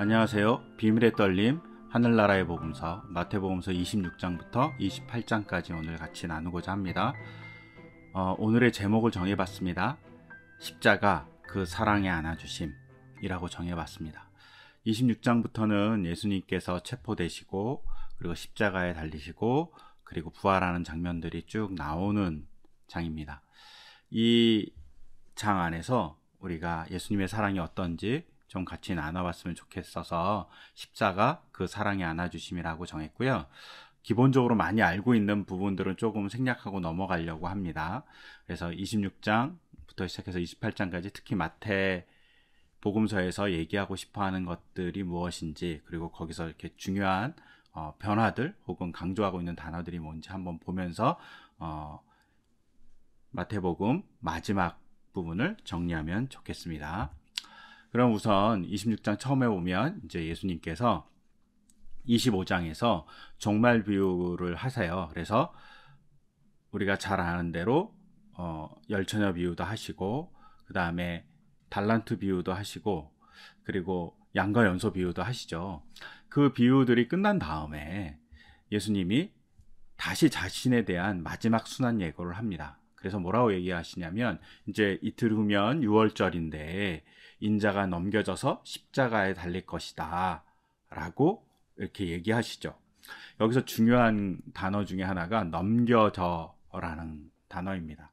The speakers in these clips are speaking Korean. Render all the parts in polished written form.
안녕하세요. 비밀의 떨림 하늘나라의 복음서 마태복음서 26장부터 28장까지 오늘 같이 나누고자 합니다. 오늘의 제목을 정해봤습니다. 십자가 그 사랑의 안아주심이라고 정해봤습니다. 26장부터는 예수님께서 체포되시고 그리고 십자가에 달리시고 그리고 부활하는 장면들이 쭉 나오는 장입니다. 이 장 안에서 우리가 예수님의 사랑이 어떤지 좀 같이 나눠봤으면 좋겠어서 십자가 그 사랑의 안아주심이라고 정했고요. 기본적으로 많이 알고 있는 부분들은 조금 생략하고 넘어가려고 합니다. 그래서 26장부터 시작해서 28장까지 특히 마태 복음서에서 얘기하고 싶어하는 것들이 무엇인지, 그리고 거기서 이렇게 중요한 변화들 혹은 강조하고 있는 단어들이 뭔지 한번 보면서 마태복음 마지막 부분을 정리하면 좋겠습니다. 그럼 우선 26장 처음에 보면 이제 예수님께서 25장에서 종말 비유를 하세요. 그래서 우리가 잘 아는 대로 열처녀 비유도 하시고, 그 다음에 달란트 비유도 하시고, 그리고 양과 연소 비유도 하시죠. 그 비유들이 끝난 다음에 예수님이 다시 자신에 대한 마지막 순환 예고를 합니다. 그래서 뭐라고 얘기하시냐면, 이제 이틀 후면 6월절인데 인자가 넘겨져서 십자가에 달릴 것이다 라고 이렇게 얘기하시죠. 여기서 중요한 단어 중에 하나가 넘겨져라는 단어입니다.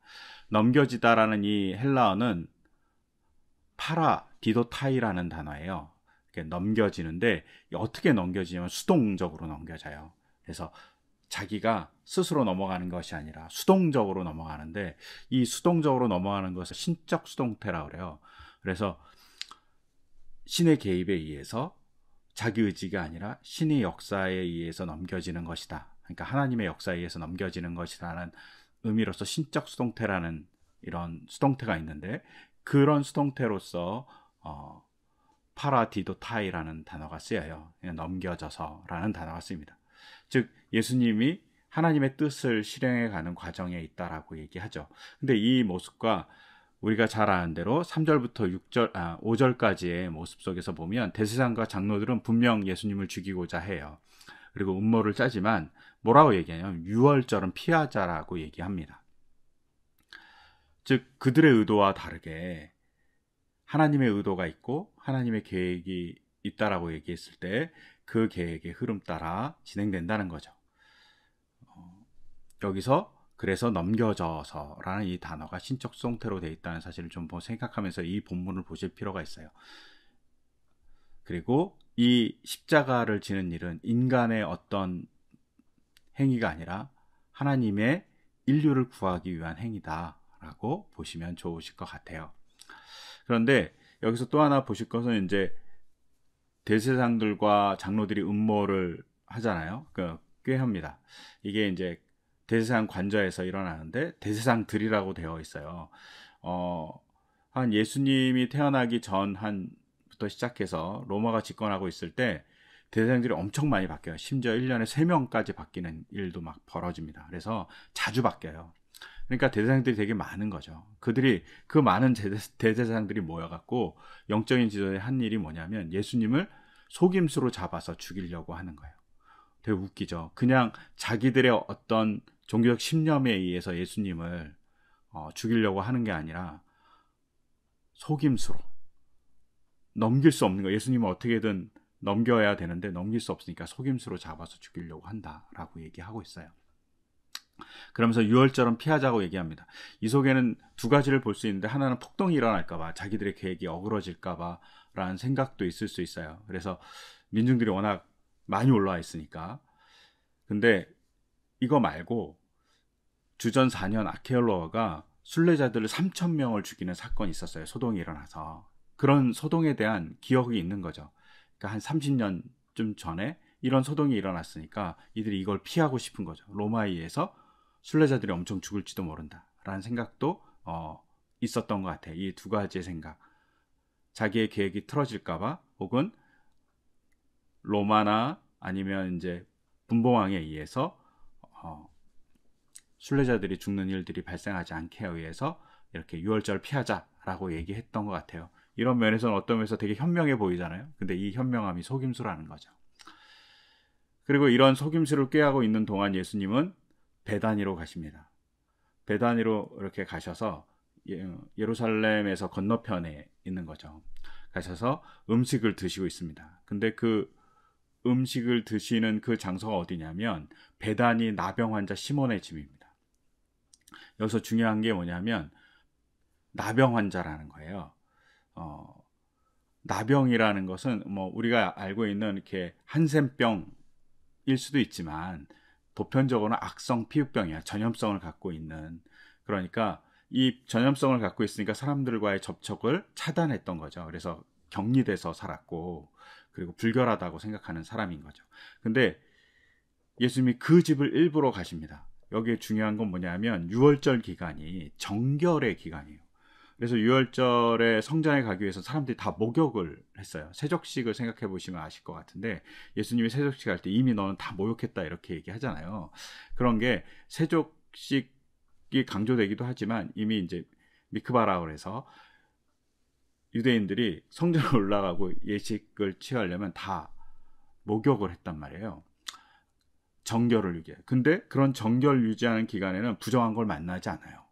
넘겨지다라는 이 헬라어는 파라디도타이라는 단어예요. 넘겨지는데 어떻게 넘겨지냐면 수동적으로 넘겨져요. 그래서 자기가 스스로 넘어가는 것이 아니라 수동적으로 넘어가는데, 이 수동적으로 넘어가는 것을 신적 수동태라고 그래요. 그래서 신의 개입에 의해서 자기 의지가 아니라 신의 역사에 의해서 넘겨지는 것이다. 그러니까 하나님의 역사에 의해서 넘겨지는 것이라는 의미로서 신적 수동태라는 이런 수동태가 있는데, 그런 수동태로서 파라디도타이라는 단어가 쓰여요. 넘겨져서라는 단어가 쓰입니다. 즉 예수님이 하나님의 뜻을 실행해 가는 과정에 있다라고 얘기하죠. 근데 이 모습과 우리가 잘 아는 대로 3절부터 5절까지의 모습 속에서 보면 대제사장과 장로들은 분명 예수님을 죽이고자 해요. 그리고 음모를 짜지만 뭐라고 얘기하냐면 유월절은 피하자라고 얘기합니다. 즉 그들의 의도와 다르게 하나님의 의도가 있고 하나님의 계획이 있다라고 얘기했을 때 그 계획의 흐름 따라 진행된다는 거죠. 여기서 그래서 넘겨져서라는 이 단어가 신적 수동태로 되어 있다는 사실을 좀 생각하면서 이 본문을 보실 필요가 있어요. 그리고 이 십자가를 지는 일은 인간의 어떤 행위가 아니라 하나님의 인류를 구하기 위한 행위다라고 보시면 좋으실 것 같아요. 그런데 여기서 또 하나 보실 것은 이제 대제사장들과 장로들이 음모를 하잖아요. 꾀합니다. 이게 이제 대제사장 관저에서 일어나는데 대제사장들이라고 되어 있어요. 한 예수님이 태어나기 전부터 시작해서 로마가 집권하고 있을 때 대제사장들이 엄청 많이 바뀌어요. 심지어 1년에 3명까지 바뀌는 일도 막 벌어집니다. 그래서 자주 바뀌어요. 그러니까 대제사장들이 되게 많은 거죠. 그 많은 대제사장들이 모여갖고 영적인 지도에 한 일이 뭐냐면 예수님을 속임수로 잡아서 죽이려고 하는 거예요. 되게 웃기죠. 그냥 자기들의 어떤 종교적 신념에 의해서 예수님을 죽이려고 하는 게 아니라 속임수로 넘길 수 없는 거예요. 예수님을 어떻게든 넘겨야 되는데 넘길 수 없으니까 속임수로 잡아서 죽이려고 한다라고 얘기하고 있어요. 그러면서 유월절은 피하자고 얘기합니다. 이 속에는 두 가지를 볼 수 있는데, 하나는 폭동이 일어날까봐, 자기들의 계획이 어그러질까봐 라는 생각도 있을 수 있어요. 그래서 민중들이 워낙 많이 올라와 있으니까. 근데 이거 말고 주전 4년 아케일로가 순례자들을 3,000명을 죽이는 사건이 있었어요. 소동이 일어나서. 그런 소동에 대한 기억이 있는 거죠. 그러니까 한 30년쯤 전에 이런 소동이 일어났으니까 이들이 이걸 피하고 싶은 거죠. 로마에 의해서 순례자들이 엄청 죽을지도 모른다라는 생각도 있었던 것 같아요. 이 두 가지의 생각. 자기의 계획이 틀어질까봐, 혹은 로마나 아니면 이제 분봉왕에 의해서 순례자들이 죽는 일들이 발생하지 않게 위해서 이렇게 유월절 피하자라고 얘기했던 것 같아요. 이런 면에서는 어떤 면에서 되게 현명해 보이잖아요. 근데 이 현명함이 속임수라는 거죠. 그리고 이런 속임수를 꾀하고 있는 동안 예수님은 베다니로 가십니다. 베다니로 이렇게 가셔서 예루살렘에서 건너편에 있는 거죠. 가셔서 음식을 드시고 있습니다. 근데 그 음식을 드시는 그 장소가 어디냐면 베다니 나병 환자 시몬의 집입니다. 여기서 중요한 게 뭐냐면 나병 환자라는 거예요. 나병이라는 것은 뭐 우리가 알고 있는 이렇게 한센병일 수도 있지만 보편적으로는 악성 피부병이야. 전염성을 갖고 있는. 그러니까 이 전염성을 갖고 있으니까 사람들과의 접촉을 차단했던 거죠. 그래서 격리돼서 살았고 그리고 불결하다고 생각하는 사람인 거죠. 근데 예수님이 그 집을 일부러 가십니다. 여기에 중요한 건 뭐냐면 유월절 기간이 정결의 기간이에요. 그래서 유월절에 성전에 가기 위해서 사람들이 다 목욕을 했어요. 세족식을 생각해 보시면 아실 것 같은데 예수님이 세족식 할 때 이미 너는 다 목욕했다 이렇게 얘기하잖아요. 그런 게 세족식이 강조되기도 하지만 이미 이제 미크바라고 해서 유대인들이 성전에 올라가고 예식을 취하려면 다 목욕을 했단 말이에요. 정결을 유지해. 근데 그런 정결 유지하는 기간에는 부정한 걸 만나지 않아요.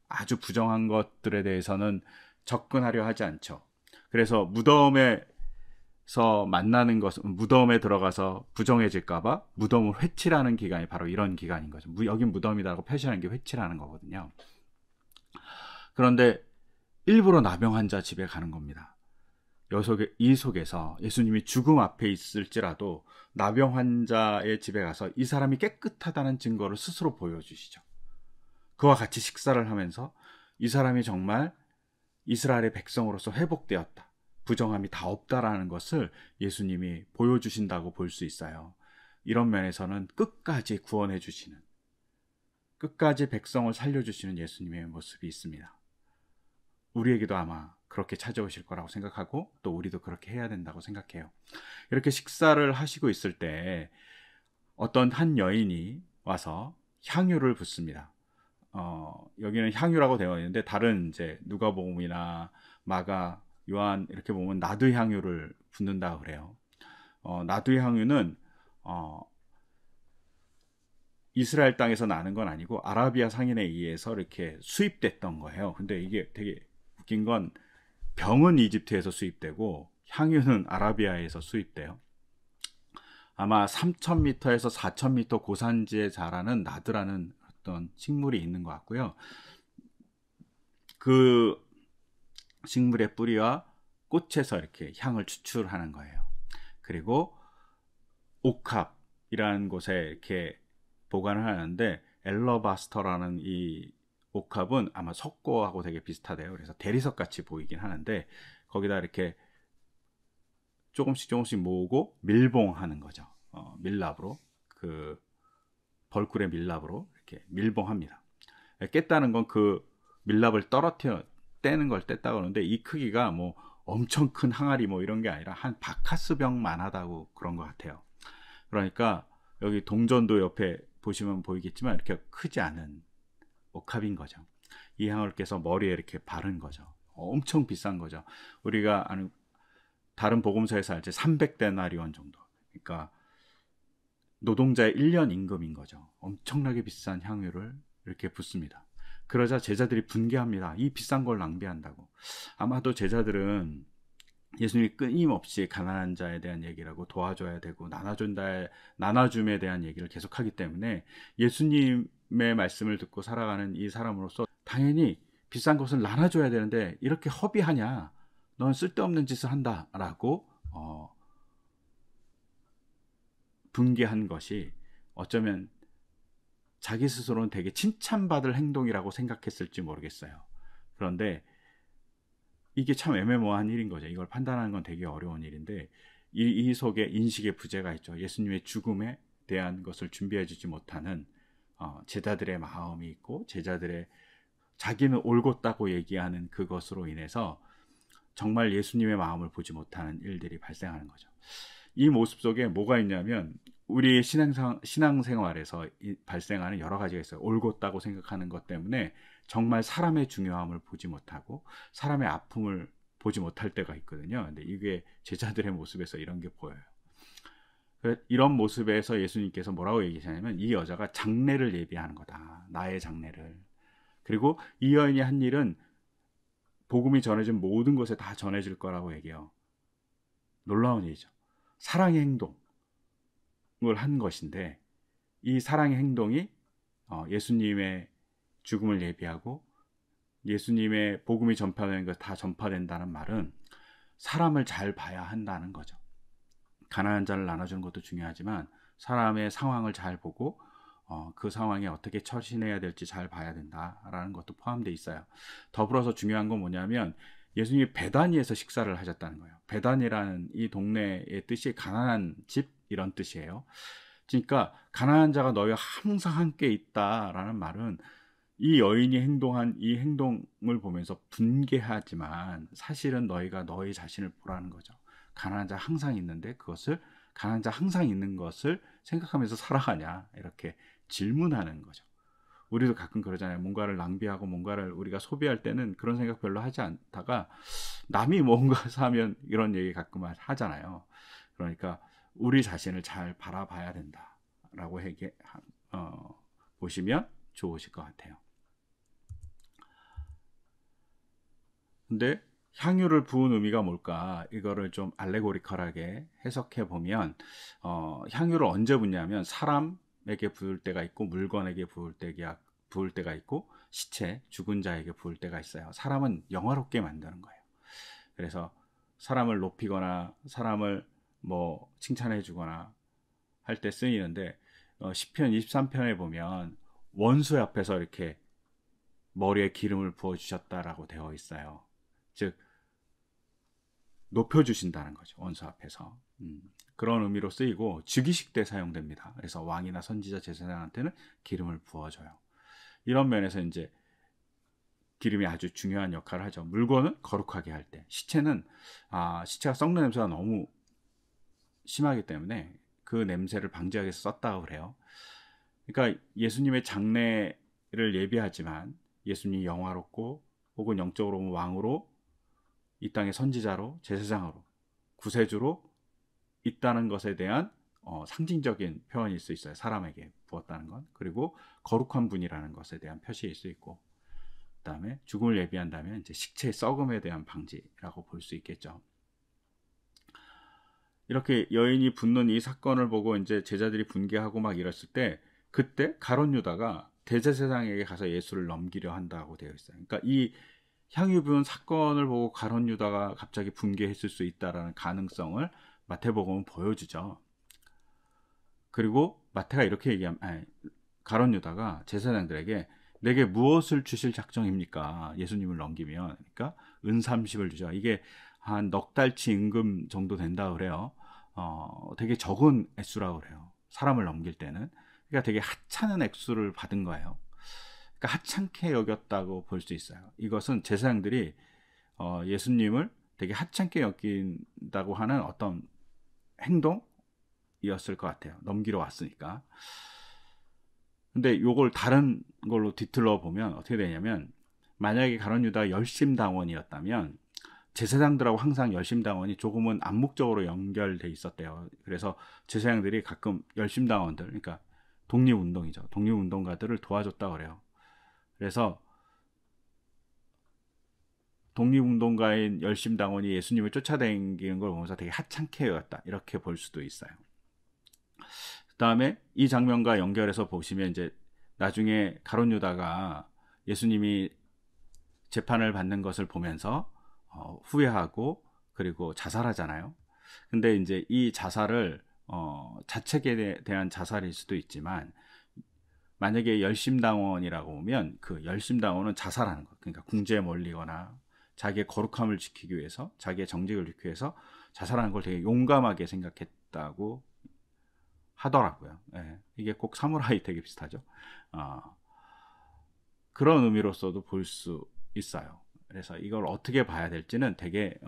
아주 부정한 것들에 대해서는 접근하려 하지 않죠. 그래서 무덤에서 만나는 것은 무덤에 들어가서 부정해질까봐 무덤을 회치라는 기간이 바로 이런 기간인 거죠. 여긴 무덤이라고 표시하는 게 회치라는 거거든요. 그런데 일부러 나병 환자 집에 가는 겁니다. 이 속에서 예수님이 죽음 앞에 있을지라도 나병 환자의 집에 가서 이 사람이 깨끗하다는 증거를 스스로 보여주시죠. 그와 같이 식사를 하면서 이 사람이 정말 이스라엘의 백성으로서 회복되었다. 부정함이 다 없다라는 것을 예수님이 보여주신다고 볼 수 있어요. 이런 면에서는 끝까지 구원해 주시는, 끝까지 백성을 살려주시는 예수님의 모습이 있습니다. 우리에게도 아마 그렇게 찾아오실 거라고 생각하고 또 우리도 그렇게 해야 된다고 생각해요. 이렇게 식사를 하시고 있을 때 어떤 한 여인이 와서 향유를 붓습니다. 여기는 향유라고 되어 있는데 다른 이제 누가복음이나 마가, 요한 이렇게 보면 나드 향유를 붓는다 그래요. 나드 향유는 이스라엘 땅에서 나는 건 아니고 아라비아 상인에 의해서 이렇게 수입됐던 거예요. 근데 이게 되게 웃긴 건 병은 이집트에서 수입되고 향유는 아라비아에서 수입돼요. 아마 3,000m에서 4,000m 고산지에 자라는 나드라는 어떤 식물이 있는 것 같고요. 그 식물의 뿌리와 꽃에서 이렇게 향을 추출하는 거예요. 그리고 옥합이라는 곳에 이렇게 보관을 하는데 엘러바스터라는 이 옥합은 아마 석고하고 되게 비슷하대요. 그래서 대리석 같이 보이긴 하는데 거기다 이렇게 조금씩 모으고 밀봉하는 거죠. 밀랍으로 그 벌꿀의 밀랍으로 이렇게 밀봉합니다. 깼다는 건 그 밀랍을 떼는 걸 뗐다고 하는데 이 크기가 뭐 엄청 큰 항아리 뭐 이런 게 아니라 한 바카스병만 하다고 그런 것 같아요. 그러니까 여기 동전도 옆에 보시면 보이겠지만 이렇게 크지 않은 옥합인 거죠. 이 향을 깨서 머리에 이렇게 바른 거죠. 엄청 비싼 거죠. 우리가 아는 다른 복음서에서 알지 300데나리온 정도. 그러니까 노동자의 1년 임금인 거죠. 엄청나게 비싼 향유를 이렇게 붓습니다. 그러자 제자들이 분개합니다. 이 비싼 걸 낭비한다고. 아마도 제자들은 예수님이 끊임없이 가난한 자에 대한 얘기라고 도와줘야 되고 나눠줌에 대한 얘기를 계속하기 때문에 예수님의 말씀을 듣고 살아가는 이 사람으로서 당연히 비싼 것을 나눠줘야 되는데 이렇게 허비하냐? 넌 쓸데없는 짓을 한다라고 분개한 것이 어쩌면 자기 스스로는 되게 칭찬받을 행동이라고 생각했을지 모르겠어요. 그런데 이게 참 애매모호한 일인 거죠. 이걸 판단하는 건 되게 어려운 일인데 이 속에 인식의 부재가 있죠. 예수님의 죽음에 대한 것을 준비해 주지 못하는 제자들의 마음이 있고 제자들의 자기는 옳겠다고 얘기하는 그것으로 인해서 정말 예수님의 마음을 보지 못하는 일들이 발생하는 거죠. 이 모습 속에 뭐가 있냐면 우리 신앙생활에서 발생하는 여러 가지가 있어요. 옳겠다고 생각하는 것 때문에 정말 사람의 중요함을 보지 못하고 사람의 아픔을 보지 못할 때가 있거든요. 근데 이게 제자들의 모습에서 이런 게 보여요. 이런 모습에서 예수님께서 뭐라고 얘기하냐면 이 여자가 장례를 예비하는 거다. 나의 장례를. 그리고 이 여인이 한 일은 복음이 전해진 모든 곳에 다 전해질 거라고 얘기해요. 놀라운 일이죠. 사랑의 행동을 한 것인데 이 사랑의 행동이 예수님의 죽음을 예비하고 예수님의 복음이 전파되는 것 다 전파된다는 말은 사람을 잘 봐야 한다는 거죠. 가난한 자를 나눠주는 것도 중요하지만 사람의 상황을 잘 보고 그 상황에 어떻게 처신해야 될지 잘 봐야 된다라는 것도 포함되어 있어요. 더불어서 중요한 건 뭐냐면 예수님이 베다니에서 식사를 하셨다는 거예요. 베다니라는 이 동네의 뜻이 가난한 집 이런 뜻이에요. 그러니까 가난한 자가 너희와 항상 함께 있다라는 말은 이 여인이 행동한 이 행동을 보면서 분개하지만 사실은 너희가 너희 자신을 보라는 거죠. 가난한 자 항상 있는데 가난한 자 항상 있는 것을 생각하면서 살아가냐 이렇게 질문하는 거죠. 우리도 가끔 그러잖아요. 뭔가를 낭비하고 뭔가를 우리가 소비할 때는 그런 생각 별로 하지 않다가 남이 뭔가 사면 이런 얘기 가끔 하잖아요. 그러니까 우리 자신을 잘 바라봐야 된다라고 보시면 좋으실 것 같아요. 근데 향유를 부은 의미가 뭘까? 이거를 좀 알레고리컬하게 해석해 보면 향유를 언제 붓냐면 사람에게 부을 때가 있고 물건에게 부을 때가 있고 시체, 죽은 자에게 부을 때가 있어요. 사람은 영화롭게 만드는 거예요. 그래서 사람을 높이거나 사람을 뭐 칭찬해 주거나 할 때 쓰이는데 시편 23편에 보면 원수 앞에서 이렇게 머리에 기름을 부어 주셨다라고 되어 있어요. 즉 높여주신다는 거죠. 원수 앞에서. 그런 의미로 쓰이고 즉위식 때 사용됩니다. 그래서 왕이나 선지자 제사장한테는 기름을 부어줘요. 이런 면에서 이제 기름이 아주 중요한 역할을 하죠. 물건은 거룩하게 할 때, 시체는 시체가 썩는 냄새가 너무 심하기 때문에 그 냄새를 방지하기 위해서 썼다고 그래요. 그러니까 예수님의 장례를 예비하지만 예수님이 영화롭고 혹은 영적으로 보면 왕으로 이 땅의 선지자로 제사장으로 구세주로 있다는 것에 대한 상징적인 표현일 수 있어요. 사람에게 부었다는 건. 그리고 거룩한 분이라는 것에 대한 표시일 수 있고, 그 다음에 죽음을 예비한다면 이제 식체의 썩음에 대한 방지라고 볼 수 있겠죠. 이렇게 여인이 붓는 이 사건을 보고 이제 제자들이 분개하고 막 이랬을 때, 그때 가룟 유다가 대제사장에게 가서 예수를 넘기려 한다고 되어 있어요. 그러니까 이 향유 부은 사건을 보고 가룟 유다가 갑자기 분개했을 수 있다라는 가능성을 마태복음은 보여주죠. 그리고 마태가 이렇게 얘기하면 가룟 유다가 제사장들에게 내게 무엇을 주실 작정입니까? 예수님을 넘기면. 그러니까 은 30을 주죠. 이게 한 넉 달치 임금 정도 된다 그래요. 되게 적은 액수라고 그래요. 사람을 넘길 때는. 그러니까 되게 하찮은 액수를 받은 거예요. 그러니까 하찮게 여겼다고 볼 수 있어요. 이것은 제사장들이 예수님을 되게 하찮게 여긴다고 하는 어떤 행동이었을 것 같아요. 넘기러 왔으니까. 근데 요걸 다른 걸로 뒤틀어 보면 어떻게 되냐면 만약에 가룟 유다가 열심당원이었다면 제사장들하고 항상 열심당원이 조금은 암묵적으로 연결돼 있었대요. 그래서 제사장들이 가끔 열심당원들, 그러니까 독립운동이죠. 독립운동가들을 도와줬다고 그래요. 그래서 독립운동가인 열심당원이 예수님을 쫓아다니는 걸 보면서 되게 하찮게 여겼다. 이렇게 볼 수도 있어요. 그 다음에 이 장면과 연결해서 보시면 이제 나중에 가룟 유다가 예수님이 재판을 받는 것을 보면서 후회하고 그리고 자살하잖아요. 근데 이제 이 자살을 자책에 대한 자살일 수도 있지만 만약에 열심당원이라고 보면 그 열심당원은 자살하는 것, 그러니까 궁지에 몰리거나 자기의 거룩함을 지키기 위해서, 자기의 정직을 지키기 위해서 자살하는 걸 되게 용감하게 생각했다고 하더라고요. 예, 이게 꼭 사무라이 되게 비슷하죠. 그런 의미로서도 볼 수 있어요. 그래서 이걸 어떻게 봐야 될지는 되게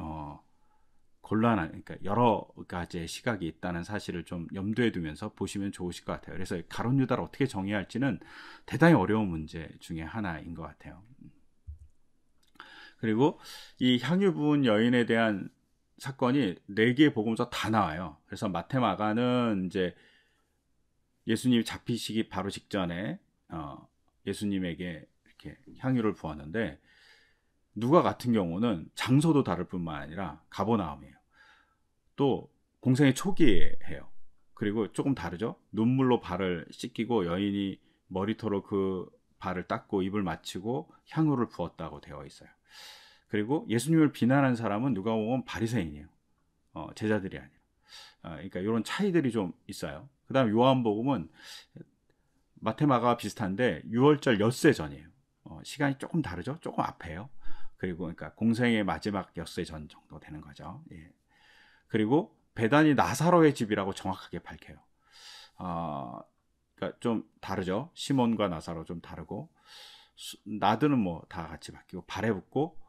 곤란한, 그러니까 여러 가지의 시각이 있다는 사실을 좀 염두에 두면서 보시면 좋으실 것 같아요. 그래서 가룟 유다를 어떻게 정의할지는 대단히 어려운 문제 중에 하나인 것 같아요. 그리고 이 향유 부은 여인에 대한 사건이 4개의 복음서 다 나와요. 그래서 마태, 마가는 이제 예수님이 잡히시기 바로 직전에 예수님에게 이렇게 향유를 부었는데, 누가 같은 경우는 장소도 다를 뿐만 아니라 가버나움이에요. 또 공생의 초기에 해요. 그리고 조금 다르죠. 눈물로 발을 씻기고 여인이 머리털로 그 발을 닦고 입을 맞추고 향유를 부었다고 되어 있어요. 그리고 예수님을 비난한 사람은 누가 보면 바리새인이에요. 제자들이 아니라. 그러니까 이런 차이들이 좀 있어요. 그 다음 요한복음은 마테마가와 비슷한데 6월절 엿새 전이에요. 시간이 조금 다르죠. 조금 앞에요. 그리고 그러니까 공생의 마지막 엿새 전 정도 되는 거죠. 예. 그리고 베다니 나사로의 집이라고 정확하게 밝혀요. 그러니까 좀 다르죠. 시몬과 나사로 좀 다르고, 나드는 뭐 다 같이 바뀌고 발에 붙고,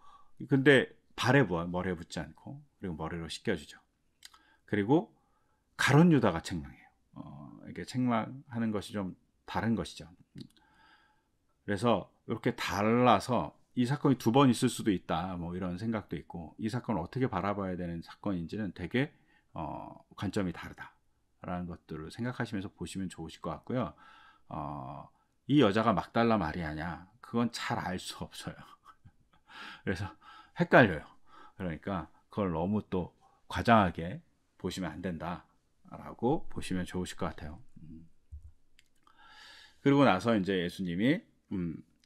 근데 발에 부어 머리에 붙지 않고, 그리고 머리로 씻겨주죠. 그리고 가룟 유다가 책망해요. 이게 책망하는 것이 좀 다른 것이죠. 그래서 이렇게 달라서 이 사건이 2번 있을 수도 있다, 뭐 이런 생각도 있고, 이 사건을 어떻게 바라봐야 되는 사건인지는 되게 관점이 다르다라는 것들을 생각하시면서 보시면 좋으실 것 같고요. 이 여자가 막달라 마리아냐, 그건 잘 알 수 없어요. 그래서 헷갈려요. 그러니까 그걸 너무 또 과장하게 보시면 안 된다라고 보시면 좋으실 것 같아요. 그리고 나서 이제 예수님이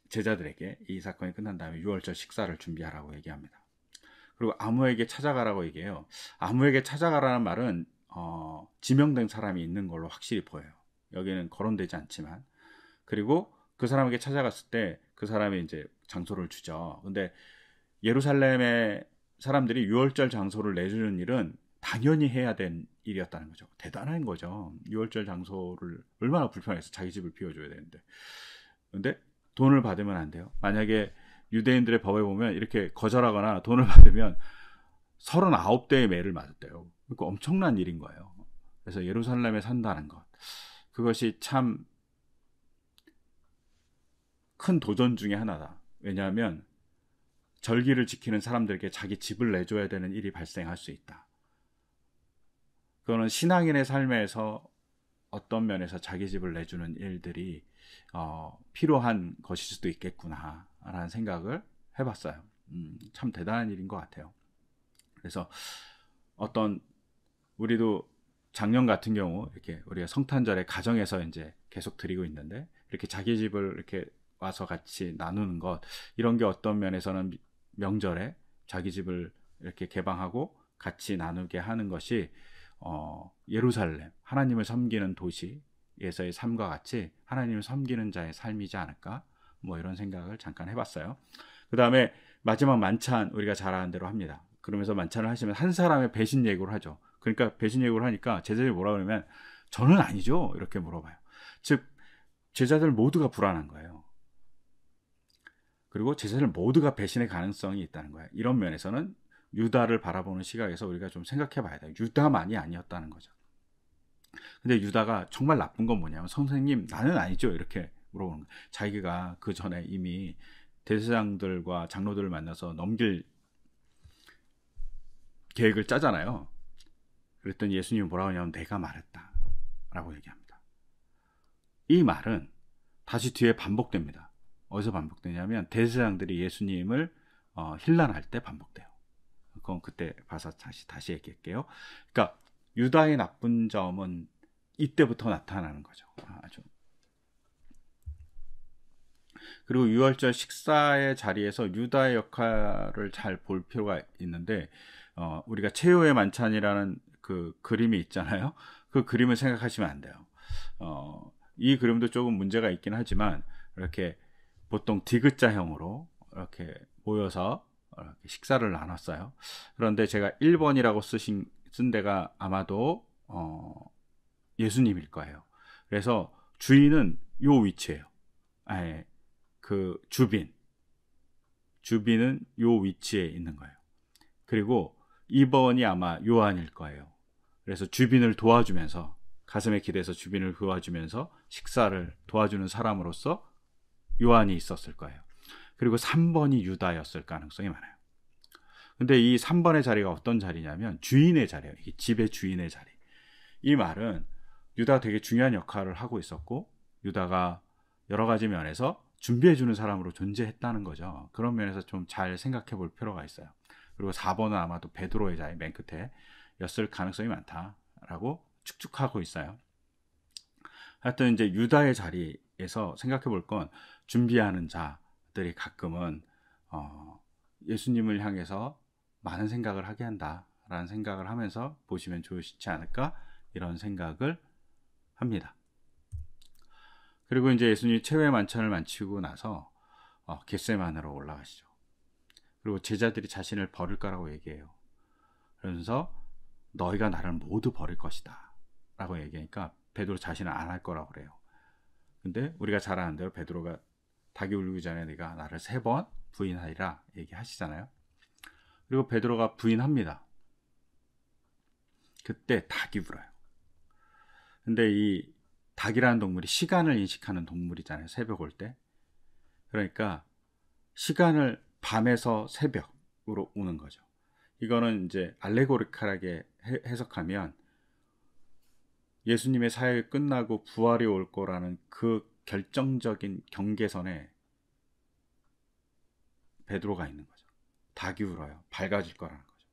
제자들에게 이 사건이 끝난 다음에 6월절 식사를 준비하라고 얘기합니다. 그리고 아무에게 찾아가라고 얘기해요. 아무에게 찾아가라는 말은 지명된 사람이 있는 걸로 확실히 보여요. 여기는 거론되지 않지만. 그리고 그 사람에게 찾아갔을 때 그 사람이 이제 장소를 주죠. 근데 예루살렘의 사람들이 6월절 장소를 내주는 일은 당연히 해야 된 일이었다는 거죠. 대단한 거죠. 6월절 장소를 얼마나 불편해서 자기 집을 비워줘야 되는데. 근데 돈을 받으면 안 돼요. 만약에 유대인들의 법에 보면 이렇게 거절하거나 돈을 받으면 39대의 매를 맞았대요. 그러니까 엄청난 일인 거예요. 그래서 예루살렘에 산다는 것, 그것이 참 큰 도전 중에 하나다. 왜냐하면 절기를 지키는 사람들에게 자기 집을 내줘야 되는 일이 발생할 수 있다. 그거는 신앙인의 삶에서 어떤 면에서 자기 집을 내주는 일들이 필요한 것일 수도 있겠구나 라는 생각을 해봤어요. 참 대단한 일인 것 같아요. 그래서 우리도 작년 같은 경우 이렇게 우리가 성탄절에 가정에서 이제 계속 드리고 있는데, 이렇게 자기 집을 이렇게 와서 같이 나누는 것, 이런 게 어떤 면에서는 명절에 자기 집을 이렇게 개방하고 같이 나누게 하는 것이 예루살렘, 하나님을 섬기는 도시에서의 삶과 같이 하나님을 섬기는 자의 삶이지 않을까, 뭐 이런 생각을 잠깐 해봤어요. 그 다음에 마지막 만찬 우리가 잘 아는 대로 합니다. 그러면서 만찬을 하시면 한 사람의 배신 예고를 하죠. 그러니까 배신 예고를 하니까 제자들이 뭐라 그러면 저는 아니죠, 이렇게 물어봐요. 즉 제자들 모두가 불안한 거예요. 그리고 제자들 모두가 배신의 가능성이 있다는 거예요. 이런 면에서는 유다를 바라보는 시각에서 우리가 좀 생각해 봐야 돼요. 유다만이 아니었다는 거죠. 근데 유다가 정말 나쁜 건 뭐냐면, 선생님 나는 아니죠, 이렇게 물어보는 거예요. 자기가 그 전에 이미 대제사장들과 장로들을 만나서 넘길 계획을 짜잖아요. 그랬더니 예수님이 뭐라고 하냐면 내가 말했다 라고 얘기합니다. 이 말은 다시 뒤에 반복됩니다. 어디서 반복되냐면 대제사장들이 예수님을 힐난할 때 반복돼요. 그건 그때 봐서 다시 얘기할게요. 그러니까 유다의 나쁜 점은 이때부터 나타나는 거죠. 아주. 그리고 6월절 식사의 자리에서 유다의 역할을 잘 볼 필요가 있는데, 우리가 최후의 만찬이라는 그 그림이 있잖아요. 그 그림을 생각하시면 안 돼요. 이 그림도 조금 문제가 있긴 하지만, 이렇게 보통 디귿자형으로 이렇게 모여서 이렇게 식사를 나눴어요. 그런데 제가 1번이라고 쓴 데가 아마도 예수님일 거예요. 그래서 주인은 요 위치예요. 아예 그 주빈은 요 위치에 있는 거예요. 그리고 2번이 아마 요한일 거예요. 그래서 주빈을 도와주면서, 가슴에 기대서 주빈을 도와주면서 식사를 도와주는 사람으로서 요한이 있었을 거예요. 그리고 3번이 유다였을 가능성이 많아요. 근데 이 3번의 자리가 어떤 자리냐면 주인의 자리예요. 이 집의 주인의 자리. 이 말은 유다가 되게 중요한 역할을 하고 있었고 유다가 여러 가지 면에서 준비해주는 사람으로 존재했다는 거죠. 그런 면에서 좀 잘 생각해 볼 필요가 있어요. 그리고 4번은 아마도 베드로의 자리 맨 끝에 였을 가능성이 많다라고 축축하고 있어요. 하여튼 이제 유다의 자리에서 생각해 볼 건 준비하는 자들이 가끔은 예수님을 향해서 많은 생각을 하게 한다라는 생각을 하면서 보시면 좋으시지 않을까 이런 생각을 합니다. 그리고 이제 예수님이 최후의 만찬을 마치고 나서 겟세마네로 올라가시죠. 그리고 제자들이 자신을 버릴 거라고 얘기해요. 그러면서 너희가 나를 모두 버릴 것이다 라고 얘기하니까 베드로 자신은 안 할 거라고 그래요. 근데 우리가 잘 아는 대로 베드로가 닭이 울기 전에 네가 나를 3번 부인하리라 얘기하시잖아요. 그리고 베드로가 부인합니다. 그때 닭이 울어요. 근데 이 닭이라는 동물이 시간을 인식하는 동물이잖아요. 새벽 올 때. 그러니까 시간을 밤에서 새벽으로 오는 거죠. 이거는 이제 알레고리컬하게 해석하면 예수님의 사역이 끝나고 부활이 올 거라는 그 결정적인 경계선에 베드로가 있는 거죠. 닭이 울어요. 밝아질 거라는 거죠.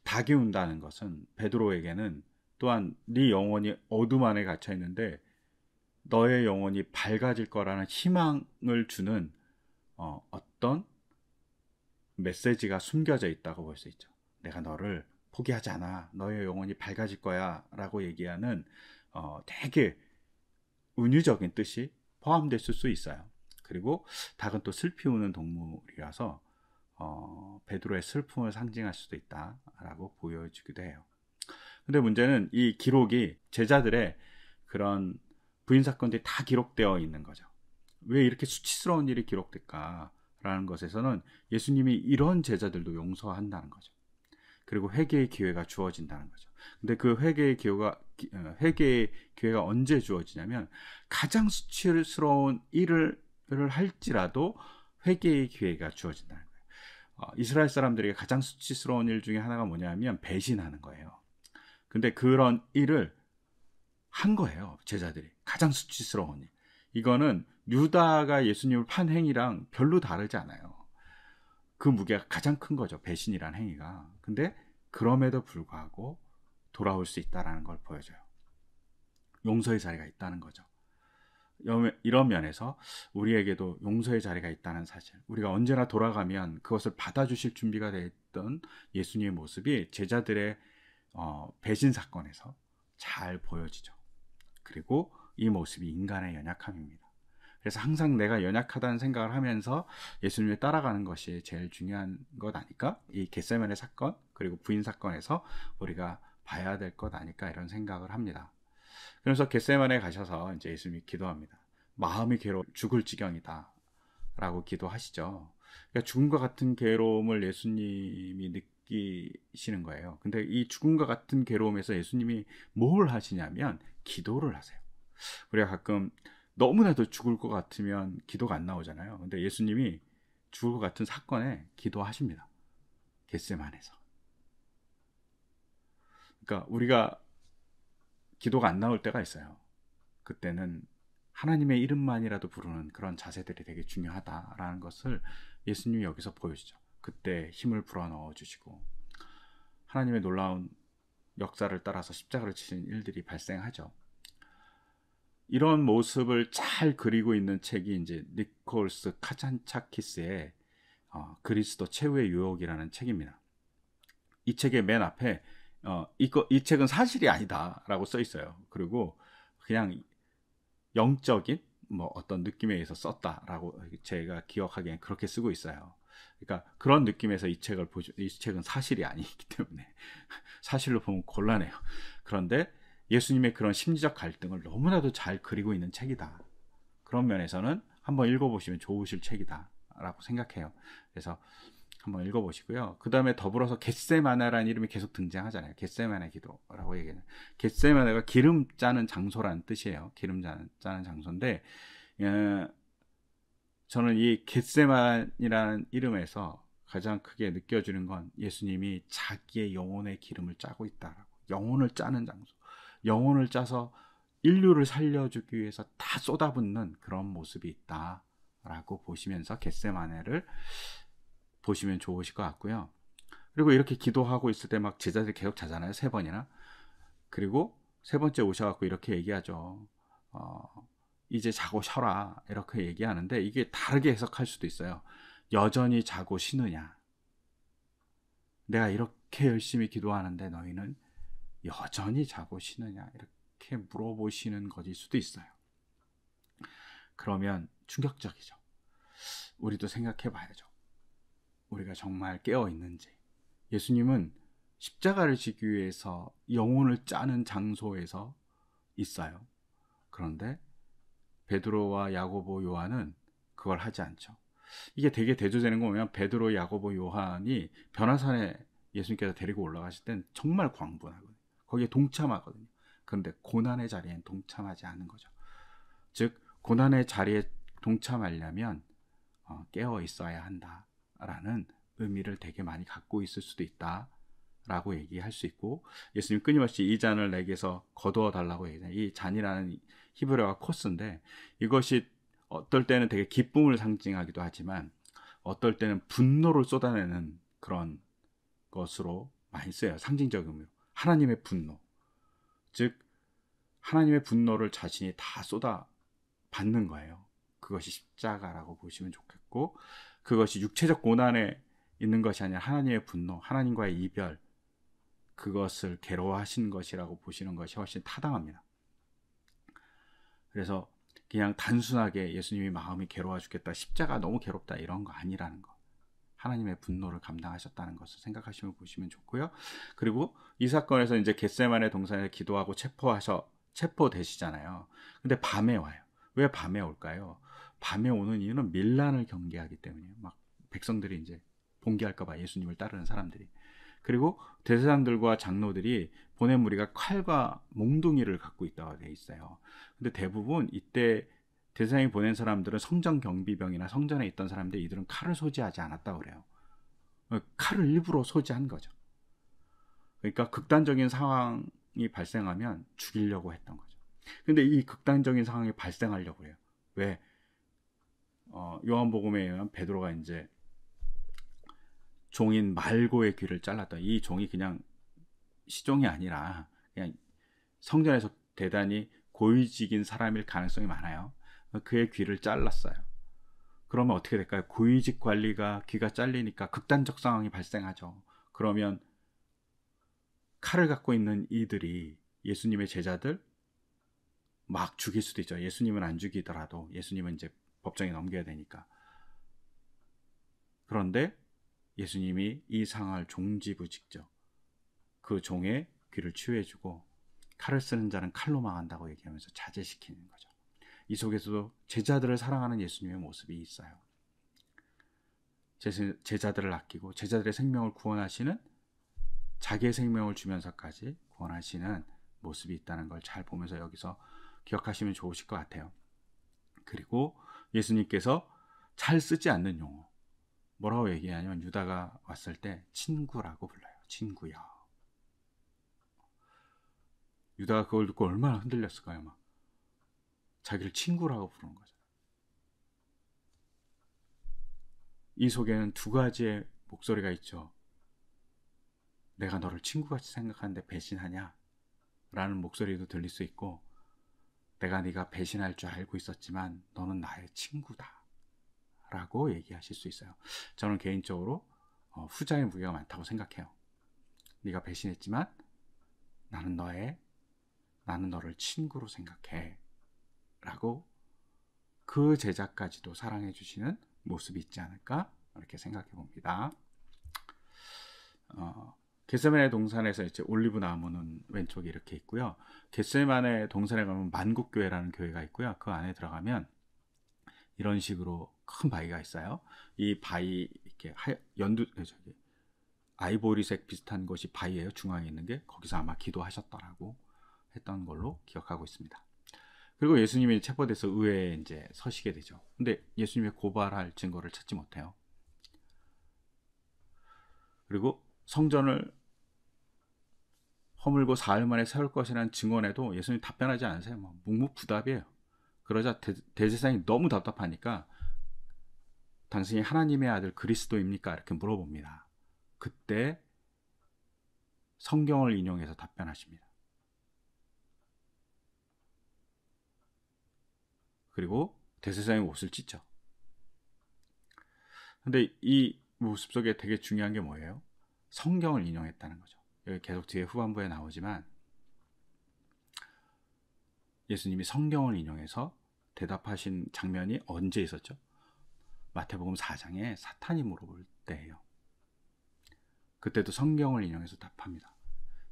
닭이 운다는 것은 베드로에게는 또한 네 영혼이 어둠 안에 갇혀 있는데 너의 영혼이 밝아질 거라는 희망을 주는 어떤 메시지가 숨겨져 있다고 볼 수 있죠. 내가 너를 포기하지 않아. 너의 영혼이 밝아질 거야 라고 얘기하는 되게 은유적인 뜻이 포함됐을 수 있어요. 그리고 닭은 또 슬피 우는 동물이라서 베드로의 슬픔을 상징할 수도 있다라고 보여주기도 해요. 근데 문제는 이 기록이 제자들의 그런 부인 사건들이 다 기록되어 있는 거죠. 왜 이렇게 수치스러운 일이 기록될까라는 것에서는 예수님이 이런 제자들도 용서한다는 거죠. 그리고 회개의 기회가 주어진다는 거죠. 근데 그 회개의 기회가 언제 주어지냐면 가장 수치스러운 일을 할지라도 회개의 기회가 주어진다는 거예요. 이스라엘 사람들에게 가장 수치스러운 일 중에 하나가 뭐냐면 배신하는 거예요. 근데 그런 일을 한 거예요. 제자들이. 가장 수치스러운 일. 이거는 유다가 예수님을 판 행위랑 별로 다르지 않아요. 그 무게가 가장 큰 거죠. 배신이란 행위가. 근데 그럼에도 불구하고 돌아올 수 있다는 걸 보여줘요. 용서의 자리가 있다는 거죠. 이런 면에서 우리에게도 용서의 자리가 있다는 사실, 우리가 언제나 돌아가면 그것을 받아주실 준비가 되어 있던 예수님의 모습이 제자들의 배신 사건에서 잘 보여지죠. 그리고 이 모습이 인간의 연약함입니다. 그래서 항상 내가 연약하다는 생각을 하면서 예수님을 따라가는 것이 제일 중요한 것 아닐까? 이 겟세마네 사건 그리고 부인 사건에서 우리가 봐야 될 것 아닐까 이런 생각을 합니다. 그래서 겟세마네 가셔서 이제 예수님이 기도합니다. 마음이 괴로워 죽을 지경이다 라고 기도하시죠. 그러니까 죽음과 같은 괴로움을 예수님이 느끼시는 거예요. 근데 이 죽음과 같은 괴로움에서 예수님이 뭘 하시냐면 기도를 하세요. 우리가 가끔 너무나도 죽을 것 같으면 기도가 안 나오잖아요. 근데 예수님이 죽을 것 같은 사건에 기도하십니다. 겟세마네에서. 그러니까 우리가 기도가 안 나올 때가 있어요. 그때는 하나님의 이름만이라도 부르는 그런 자세들이 되게 중요하다라는 것을 예수님이 여기서 보여주죠. 그때 힘을 불어넣어 주시고 하나님의 놀라운 역사를 따라서 십자가를 치신 일들이 발생하죠. 이런 모습을 잘 그리고 있는 책이 이제 니콜스 카잔차키스의 그리스도 최후의 유혹이라는 책입니다. 이 책의 맨 앞에 이 책은 사실이 아니다라고 써 있어요. 그리고 그냥 영적인 뭐 어떤 느낌에 의해서 썼다라고 제가 기억하기엔 그렇게 쓰고 있어요. 그러니까 그런 느낌에서 이 책은 사실이 아니기 때문에 사실로 보면 곤란해요. 그런데 예수님의 그런 심리적 갈등을 너무나도 잘 그리고 있는 책이다. 그런 면에서는 한번 읽어보시면 좋으실 책이다 라고 생각해요. 그래서 한번 읽어보시고요. 그 다음에 더불어서 겟세마네라는 이름이 계속 등장하잖아요. 겟세마네 기도라고 얘기해요. 겟세마네가 기름 짜는 장소라는 뜻이에요. 기름 짜는 장소인데 저는 이 겟세만이라는 이름에서 가장 크게 느껴지는 건 예수님이 자기의 영혼의 기름을 짜고 있다라고. 영혼을 짜는 장소. 영혼을 짜서 인류를 살려주기 위해서 다 쏟아붓는 그런 모습이 있다라고 보시면서 겟세마네를 보시면 좋으실 것 같고요. 그리고 이렇게 기도하고 있을 때 막 제자들이 계속 자잖아요. 3번이나. 그리고 세 번째 오셔갖고 이렇게 얘기하죠. 이제 자고 쉬어라. 이렇게 얘기하는데 이게 다르게 해석할 수도 있어요. 여전히 자고 쉬느냐. 내가 이렇게 열심히 기도하는데 너희는 여전히 자고 쉬느냐. 이렇게 물어보시는 것일 수도 있어요. 그러면 충격적이죠. 우리도 생각해 봐야죠. 우리가 정말 깨어 있는지. 예수님은 십자가를 지기 위해서 영혼을 짜는 장소에서 있어요. 그런데 베드로와 야고보, 요한은 그걸 하지 않죠. 이게 되게 대조되는 거 보면 베드로, 야고보, 요한이 변화산에 예수님께서 데리고 올라가실 땐 정말 광분하거든요. 거기에 동참하거든요. 그런데 고난의 자리엔 동참하지 않은 거죠. 즉 고난의 자리에 동참하려면 깨어 있어야 한다라는 의미를 되게 많이 갖고 있을 수도 있다라고 얘기할 수 있고, 예수님 끊임없이 이 잔을 내게서 거두어 달라고 얘기해요. 이 잔이라는 히브리어가 코스인데 이것이 어떨 때는 되게 기쁨을 상징하기도 하지만 어떨 때는 분노를 쏟아내는 그런 것으로 많이 쓰여요. 상징적인 의미로. 하나님의 분노. 즉 하나님의 분노를 자신이 다 쏟아 받는 거예요. 그것이 십자가라고 보시면 좋겠고, 그것이 육체적 고난에 있는 것이 아니라 하나님의 분노, 하나님과의 이별, 그것을 괴로워하신 것이라고 보시는 것이 훨씬 타당합니다. 그래서 그냥 단순하게 예수님이 마음이 괴로워 죽겠다, 십자가 너무 괴롭다 이런 거 아니라는 거. 하나님의 분노를 감당하셨다는 것을 생각하시면 보시면 좋고요. 그리고 이 사건에서 이제 겟세마네 동산에서 기도하고 체포되시잖아요. 근데 밤에 와요. 왜 밤에 올까요? 밤에 오는 이유는 밀란을 경계하기 때문이에요. 막 백성들이 이제 봉기할까봐, 예수님을 따르는 사람들이. 그리고 대제사장들과 장로들이 보낸 무리가 칼과 몽둥이를 갖고 있다고 되어 있어요. 근데 대부분 이때 대제사장이 보낸 사람들은 성전 경비병이나 성전에 있던 사람들, 이들은 칼을 소지하지 않았다고 그래요. 칼을 일부러 소지한 거죠. 그러니까 극단적인 상황이 발생하면 죽이려고 했던 거죠. 근데 이 극단적인 상황이 발생하려고 해요. 왜? 요한복음에 의하면 베드로가 이제 종인 말고의 귀를 잘랐다. 이 종이 그냥 시종이 아니라 그냥 성전에서 대단히 고위직인 사람일 가능성이 많아요. 그의 귀를 잘랐어요. 그러면 어떻게 될까요? 고위직 관리가 귀가 잘리니까 극단적 상황이 발생하죠. 그러면 칼을 갖고 있는 이들이 예수님의 제자들 막 죽일 수도 있죠. 예수님은 안 죽이더라도, 예수님은 이제 법정에 넘겨야 되니까. 그런데 예수님이 이 상황을 종지부직죠. 그 종의 귀를 치유해주고, 칼을 쓰는 자는 칼로 망한다고 얘기하면서 자제시키는 거죠. 이 속에서도 제자들을 사랑하는 예수님의 모습이 있어요. 제자들을 아끼고 제자들의 생명을 구원하시는, 자기의 생명을 주면서까지 구원하시는 모습이 있다는 걸 잘 보면서 여기서 기억하시면 좋으실 것 같아요. 그리고 예수님께서 잘 쓰지 않는 용어, 뭐라고 얘기하냐면 유다가 왔을 때 친구라고 불러요. 친구야. 유다가 그걸 듣고 얼마나 흔들렸을까요? 막 자기를 친구라고 부르는 거죠. 이 속에는 두 가지의 목소리가 있죠. 내가 너를 친구같이 생각하는데 배신하냐? 라는 목소리도 들릴 수 있고, 내가 네가 배신할 줄 알고 있었지만 너는 나의 친구다 라고 얘기하실 수 있어요. 저는 개인적으로 후자의 무게가 많다고 생각해요. 네가 배신했지만 나는 너를 친구로 생각해 라고 그 제자까지도 사랑해 주시는 모습이 있지 않을까, 이렇게 생각해 봅니다. 겟세마네 동산에서 이제 올리브 나무는 왼쪽에 이렇게 있고요. 겟세마네 동산에 가면 만국교회라는 교회가 있고요. 그 안에 들어가면 이런 식으로 큰 바위가 있어요. 이 바위 이렇게 아이보리색 비슷한 것이 바위예요. 중앙에 있는 게. 거기서 아마 기도하셨다라고 했던 걸로 기억하고 있습니다. 그리고 예수님이 체포돼서 의회에 이제 서시게 되죠. 근데 예수님의 고발할 증거를 찾지 못해요. 그리고 성전을 허물고 사흘 만에 세울 것이라는 증언에도 예수님이 답변하지 않으세요. 뭐 묵묵부답이에요. 그러자 대제사장이 너무 답답하니까 당신이 하나님의 아들 그리스도입니까? 이렇게 물어봅니다. 그때 성경을 인용해서 답변하십니다. 그리고 대제사장이 옷을 찢죠. 근데 이 모습 속에 되게 중요한 게 뭐예요? 성경을 인용했다는 거죠. 여기 계속 뒤에 후반부에 나오지만 예수님이 성경을 인용해서 대답하신 장면이 언제 있었죠? 마태복음 4장에 사탄이 물어볼 때예요. 그때도 성경을 인용해서 답합니다.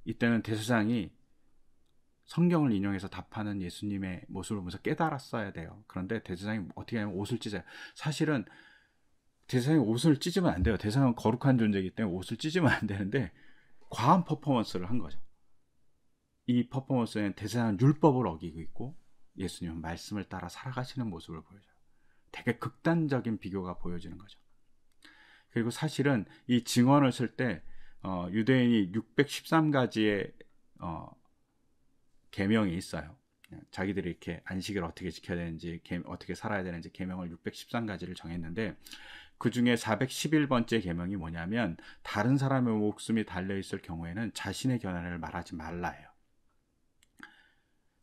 이때는 대제사장이 성경을 인용해서 답하는 예수님의 모습을 보면서 깨달았어야 돼요. 그런데 대제사장이 어떻게 하냐면 옷을 찢어요. 사실은 대제사장이 옷을 찢으면 안 돼요. 대제사장은 거룩한 존재이기 때문에 옷을 찢으면 안 되는데 과한 퍼포먼스를 한 거죠. 이 퍼포먼스에는 대제사장은 율법을 어기고 있고 예수님은 말씀을 따라 살아가시는 모습을 보여줘요. 되게 극단적인 비교가 보여지는 거죠. 그리고 사실은 이 증언을 쓸 때 유대인이 613가지의 계명이 있어요. 자기들이 이렇게 안식을 어떻게 지켜야 되는지, 어떻게 살아야 되는지 계명을 613가지를 정했는데 그 중에 411번째 계명이 뭐냐면 다른 사람의 목숨이 달려있을 경우에는 자신의 견해를 말하지 말라예요.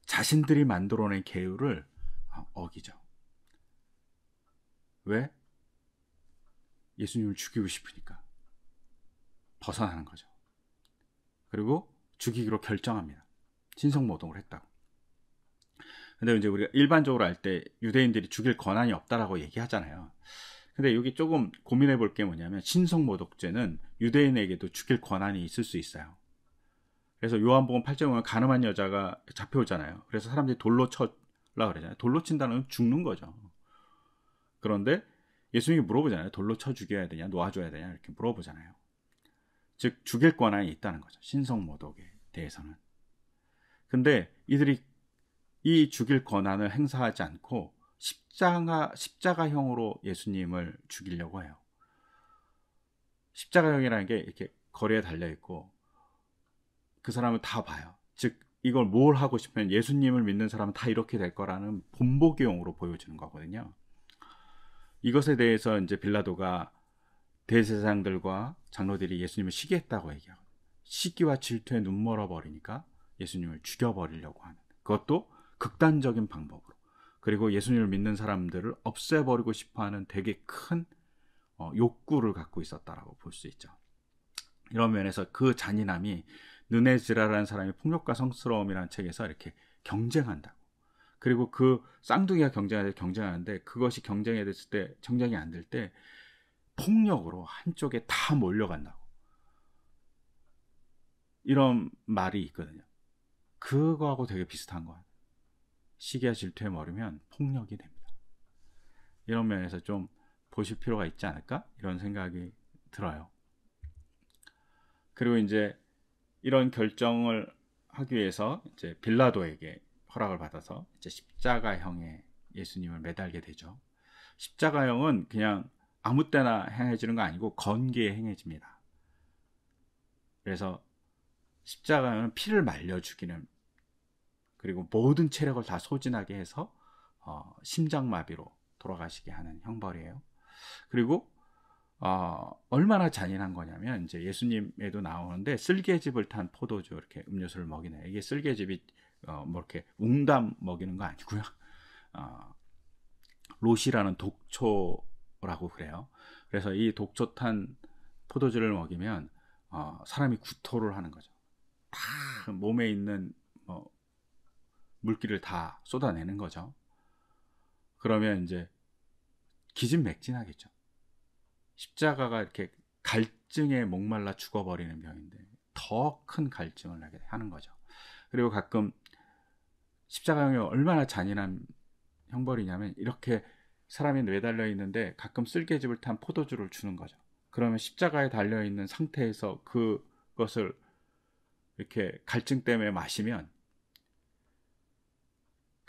자신들이 만들어낸 계율을 어기죠. 왜? 예수님을 죽이고 싶으니까 벗어나는 거죠. 그리고 죽이기로 결정합니다. 신성모독을 했다고. 근데 이제 우리가 일반적으로 할 때 유대인들이 죽일 권한이 없다라고 얘기하잖아요. 근데 여기 조금 고민해 볼 게 뭐냐면 신성모독죄는 유대인에게도 죽일 권한이 있을 수 있어요. 그래서 요한복음 8장에 보면 가늠한 여자가 잡혀오잖아요. 그래서 사람들이 돌로 쳐라 그러잖아요. 돌로 친다는 건 죽는 거죠. 그런데 예수님이 물어보잖아요. 돌로 쳐 죽여야 되냐, 놓아줘야 되냐 이렇게 물어보잖아요. 즉 죽일 권한이 있다는 거죠. 신성모독에 대해서는. 근데 이들이 이 죽일 권한을 행사하지 않고 십자가형으로 예수님을 죽이려고 해요. 십자가형이라는 게 이렇게 거리에 달려 있고 그 사람은 다 봐요. 즉 이걸 뭘 하고 싶으면 예수님을 믿는 사람은 다 이렇게 될 거라는 본보기용으로 보여주는 거거든요. 이것에 대해서 이제 빌라도가 대제사장들과 장로들이 예수님을 시기했다고 얘기하고 시기와 질투에 눈멀어 버리니까 예수님을 죽여버리려고 하는 그것도 극단적인 방법으로 그리고 예수님을 믿는 사람들을 없애버리고 싶어하는 되게 큰 욕구를 갖고 있었다라고 볼 수 있죠. 이런 면에서 그 잔인함이 느네즈라라는 사람이 폭력과 성스러움이라는 책에서 이렇게 경쟁한다고. 그리고 그 쌍둥이가 경쟁하는데 그것이 경쟁이 됐을 때 정장이 안 될 때 폭력으로 한쪽에 다 몰려간다고. 이런 말이 있거든요. 그거하고 되게 비슷한 것 같아요. 시기와 질투에 머리면 폭력이 됩니다. 이런 면에서 좀 보실 필요가 있지 않을까? 이런 생각이 들어요. 그리고 이제 이런 결정을 하기 위해서 이제 빌라도에게 허락을 받아서 이제 십자가형에 예수님을 매달게 되죠. 십자가형은 그냥 아무 때나 행해지는 거 아니고 건기에 행해집니다. 그래서 십자가형은 피를 말려 죽이는 그리고 모든 체력을 다 소진하게 해서 심장마비로 돌아가시게 하는 형벌이에요. 그리고 얼마나 잔인한 거냐면 이제 예수님에도 나오는데 쓸개즙을 탄 포도주 이렇게 음료수를 먹이네요. 이게 쓸개즙이 뭐 이렇게 웅담 먹이는 거 아니고요. 롯이라는 독초라고 그래요. 그래서 이 독초 탄 포도주를 먹이면 사람이 구토를 하는 거죠. 다 몸에 있는 물기를 다 쏟아내는 거죠. 그러면 이제 기진맥진하겠죠. 십자가가 이렇게 갈증에 목말라 죽어버리는 병인데 더 큰 갈증을 하게 하는 거죠. 그리고 가끔 십자가형이 얼마나 잔인한 형벌이냐면 이렇게 사람이 매달려 있는데 가끔 쓸개즙을 탄 포도주를 주는 거죠. 그러면 십자가에 달려있는 상태에서 그것을 이렇게 갈증 때문에 마시면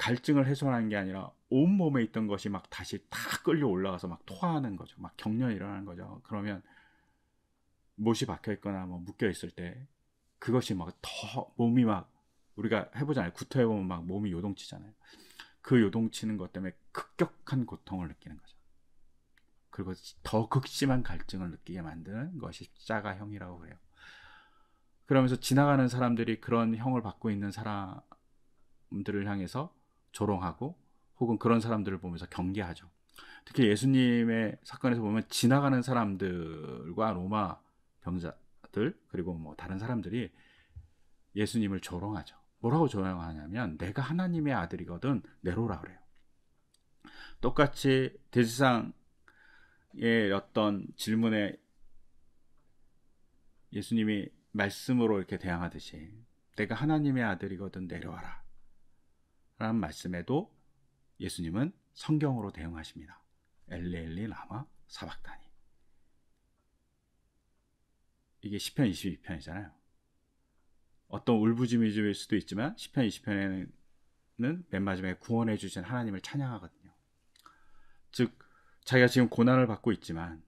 갈증을 해소하는 게 아니라 온몸에 있던 것이 막 다시 다 끌려 올라가서 막 토하는 거죠. 막 경련이 일어나는 거죠. 그러면 못이 박혀 있거나 뭐 묶여 있을 때 그것이 막 더 몸이 막, 우리가 해보잖아요. 구토해보면 막 몸이 요동치잖아요. 그 요동치는 것 때문에 급격한 고통을 느끼는 거죠. 그리고 더 극심한 갈증을 느끼게 만드는 것이 십자가형이라고 그래요. 그러면서 지나가는 사람들이 그런 형을 받고 있는 사람들을 향해서 조롱하고 혹은 그런 사람들을 보면서 경계하죠. 특히 예수님의 사건에서 보면 지나가는 사람들과 로마 병자들 그리고 뭐 다른 사람들이 예수님을 조롱하죠. 뭐라고 조롱하냐면 내가 하나님의 아들이거든 내로라 그래요. 똑같이 대지상의 어떤 질문에 예수님이 말씀으로 이렇게 대항하듯이 내가 하나님의 아들이거든 내려와라 라는 말씀에도 예수님은 성경으로 대응하십니다. 엘리 라마 사박다니. 이게 시편 22편이잖아요. 어떤 울부짖음일 수도 있지만 시편 20편에는 맨 마지막에 구원해 주신 하나님을 찬양하거든요. 즉 자기가 지금 고난을 받고 있지만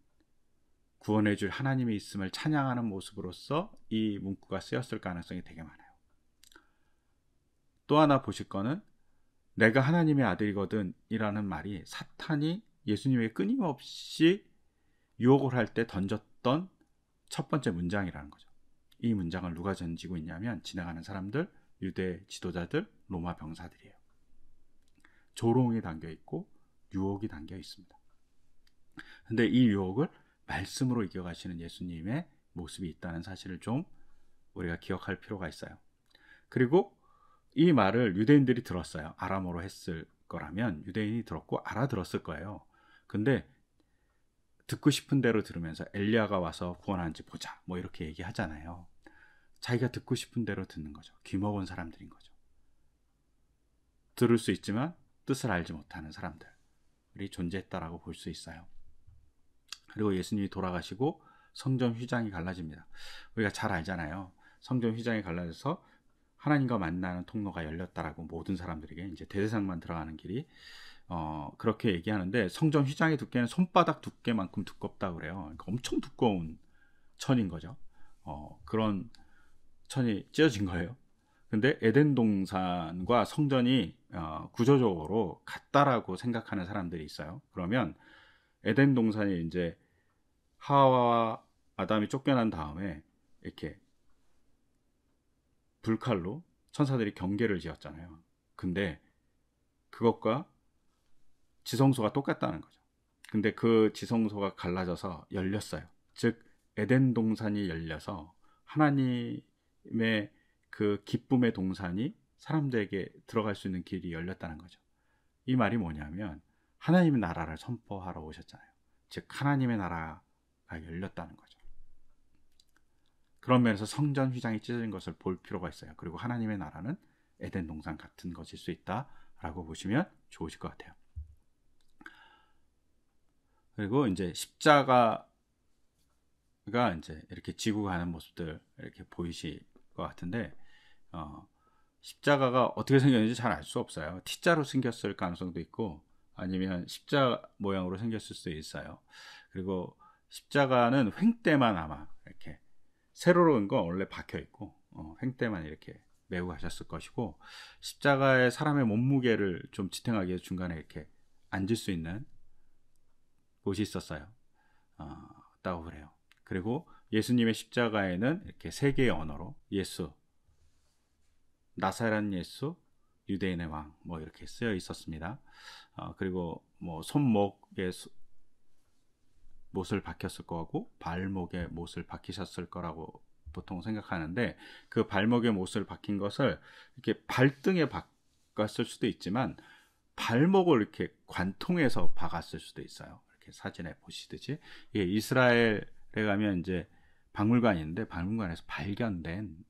구원해 줄 하나님이 있음을 찬양하는 모습으로서 이 문구가 쓰였을 가능성이 되게 많아요. 또 하나 보실 거는 내가 하나님의 아들이거든 이라는 말이 사탄이 예수님에게 끊임없이 유혹을 할 때 던졌던 첫 번째 문장이라는 거죠. 이 문장을 누가 던지고 있냐면 지나가는 사람들, 유대 지도자들, 로마 병사들이에요. 조롱이 담겨 있고 유혹이 담겨 있습니다. 근데 이 유혹을 말씀으로 이겨가시는 예수님의 모습이 있다는 사실을 좀 우리가 기억할 필요가 있어요. 그리고 이 말을 유대인들이 들었어요. 아람어로 했을 거라면 유대인이 들었고 알아들었을 거예요. 근데 듣고 싶은 대로 들으면서 엘리야가 와서 구원하는지 보자 뭐 이렇게 얘기하잖아요. 자기가 듣고 싶은 대로 듣는 거죠. 귀먹은 사람들인 거죠. 들을 수 있지만 뜻을 알지 못하는 사람들이 존재했다라고 볼 수 있어요. 그리고 예수님이 돌아가시고 성전 휘장이 갈라집니다. 우리가 잘 알잖아요. 성전 휘장이 갈라져서 하나님과 만나는 통로가 열렸다라고 모든 사람들에게 이제 대제사장만 들어가는 길이 그렇게 얘기하는데 성전 휘장의 두께는 손바닥 두께만큼 두껍다고 그래요. 그러니까 엄청 두꺼운 천인 거죠. 그런 천이 찢어진 거예요. 근데 에덴 동산과 성전이 구조적으로 같다라고 생각하는 사람들이 있어요. 그러면 에덴 동산이 이제 하와와 아담이 쫓겨난 다음에 이렇게 불칼로 천사들이 경계를 지었잖아요. 근데 그것과 지성소가 똑같다는 거죠. 근데 그 지성소가 갈라져서 열렸어요. 즉 에덴 동산이 열려서 하나님의 그 기쁨의 동산이 사람들에게 들어갈 수 있는 길이 열렸다는 거죠. 이 말이 뭐냐면 하나님의 나라를 선포하러 오셨잖아요. 즉 하나님의 나라가 열렸다는 거죠. 그런 면에서 성전 휘장이 찢어진 것을 볼 필요가 있어요. 그리고 하나님의 나라는 에덴 동산 같은 것일 수 있다라고 보시면 좋으실 것 같아요. 그리고 이제 십자가가 이제 이렇게 지고 가는 모습들 이렇게 보이실 것 같은데 십자가가 어떻게 생겼는지 잘 알 수 없어요. T자로 생겼을 가능성도 있고 아니면 십자 모양으로 생겼을 수도 있어요. 그리고 십자가는 횡대만 아마 이렇게 세로로 온 건 원래 박혀 있고 횡대만 이렇게 메고 가셨을 것이고 십자가에 사람의 몸무게를 좀 지탱하기 위해서 중간에 이렇게 앉을 수 있는 곳이 있었어요. 있다고 그래요. 그리고 예수님의 십자가에는 이렇게 세 개의 언어로 예수, 나사렛 예수, 유대인의 왕 뭐 이렇게 쓰여 있었습니다. 그리고 뭐 손목에 못을 박혔을 거고 발목에 못을 박히셨을 거라고 보통 생각하는데 그 발목에 못을 박힌 것을 이렇게 발등에 박았을 수도 있지만 발목을 이렇게 관통해서 박았을 수도 있어요. 이렇게 사진에 보시듯이 이게 이스라엘에 가면 이제 박물관이 있는데 박물관에서 발견된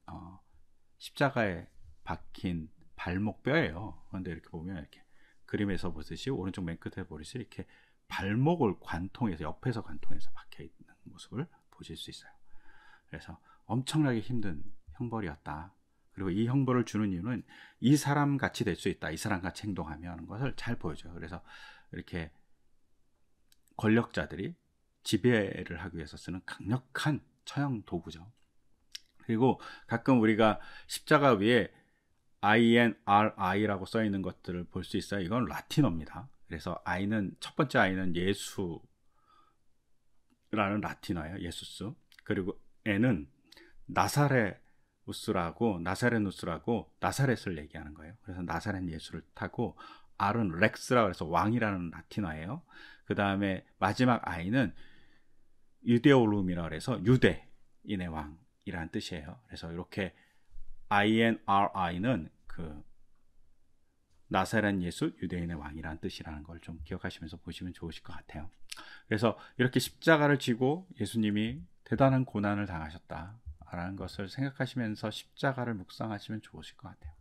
십자가에 박힌 발목 뼈예요. 그런데 이렇게 보면 이렇게 그림에서 보듯이 오른쪽 맨 끝에 보듯이 이렇게 발목을 관통해서 옆에서 관통해서 박혀 있는 모습을 보실 수 있어요. 그래서 엄청나게 힘든 형벌이었다. 그리고 이 형벌을 주는 이유는 이 사람 같이 될 수 있다. 이 사람 같이 행동하며 하는 것을 잘 보여줘요. 그래서 이렇게 권력자들이 지배를 하기 위해서 쓰는 강력한 처형 도구죠. 그리고 가끔 우리가 십자가 위에 INRI라고 써 있는 것들을 볼 수 있어요. 이건 라틴어입니다. 그래서 첫 번째 I는 예수라는 라틴어예요. 예수스. 그리고 N은 나사레누스라고 나사렛을 얘기하는 거예요. 그래서 나사렛 예수를 타고, R은 렉스라고 해서 왕이라는 라틴어예요. 그 다음에 마지막 I는 유데올룸이라고 해서 유대인의 왕이라는 뜻이에요. 그래서 이렇게 INRI는 그 나사렛 예수 유대인의 왕이라는 뜻이라는 걸 좀 기억하시면서 보시면 좋으실 것 같아요. 그래서 이렇게 십자가를 지고 예수님이 대단한 고난을 당하셨다라는 것을 생각하시면서 십자가를 묵상하시면 좋으실 것 같아요.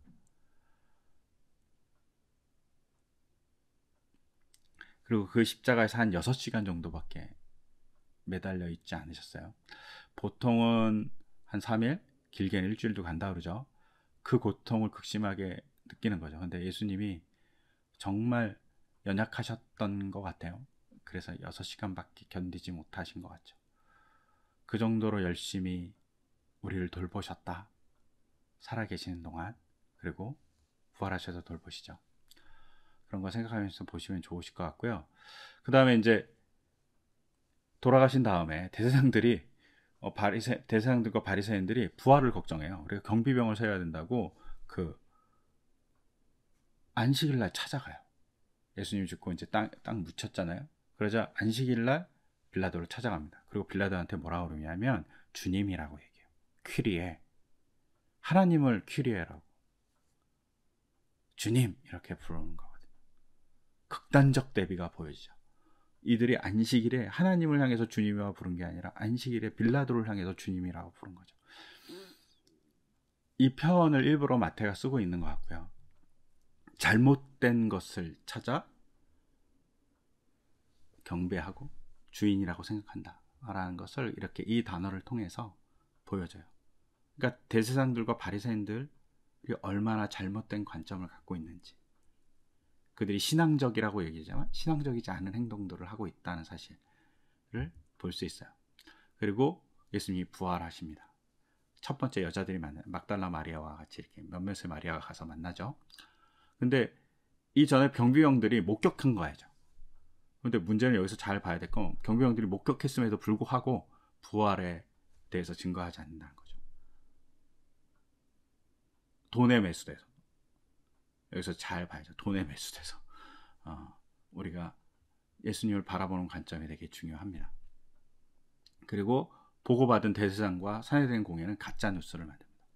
그리고 그 십자가에서 한 6시간 정도밖에 매달려 있지 않으셨어요. 보통은 한 3일, 길게는 일주일도 간다 그러죠. 그 고통을 극심하게 느끼는 거죠. 근데 예수님이 정말 연약하셨던 것 같아요. 그래서 6시간밖에 견디지 못하신 것 같죠. 그 정도로 열심히 우리를 돌보셨다. 살아계시는 동안. 그리고 부활하셔서 돌보시죠. 그런 거 생각하면서 보시면 좋으실 것 같고요. 그 다음에 이제 돌아가신 다음에 대제사장들과 바리새인들이 부활을 걱정해요. 그래서 경비병을 세워야 된다고 그 안식일날 찾아가요. 예수님 죽고 이제 땅 묻혔잖아요. 그러자 안식일날 빌라도를 찾아갑니다. 그리고 빌라도한테 뭐라고 그러냐면 주님이라고 얘기해요. 퀴리에, 하나님을 퀴리에라고, 주님 이렇게 부르는 거거든요. 극단적 대비가 보여지죠. 이들이 안식일에 하나님을 향해서 주님이라고 부른 게 아니라 안식일에 빌라도를 향해서 주님이라고 부른 거죠. 이 표현을 일부러 마태가 쓰고 있는 것 같고요. 잘못된 것을 찾아 경배하고 주인이라고 생각한다 라는 것을 이렇게 이 단어를 통해서 보여줘요. 그러니까 대제사장들과 바리새인들이 얼마나 잘못된 관점을 갖고 있는지, 그들이 신앙적이라고 얘기하지만 신앙적이지 않은 행동들을 하고 있다는 사실을 볼 수 있어요. 그리고 예수님이 부활하십니다. 첫 번째 여자들이 만나요. 막달라 마리아와 같이 이렇게 몇몇의 마리아가 가서 만나죠. 근데 이전에 경비병들이 목격한 거야죠. 근데 문제는 여기서 잘 봐야 될 건, 경비병들이 목격했음에도 불구하고 부활에 대해서 증거하지 않는다는 거죠. 돈에 매수돼서, 여기서 잘 봐야죠. 돈에 매수돼서 우리가 예수님을 바라보는 관점이 되게 중요합니다. 그리고 보고받은 대제사장과 산헤드린 공회는 가짜 뉴스를 만듭니다.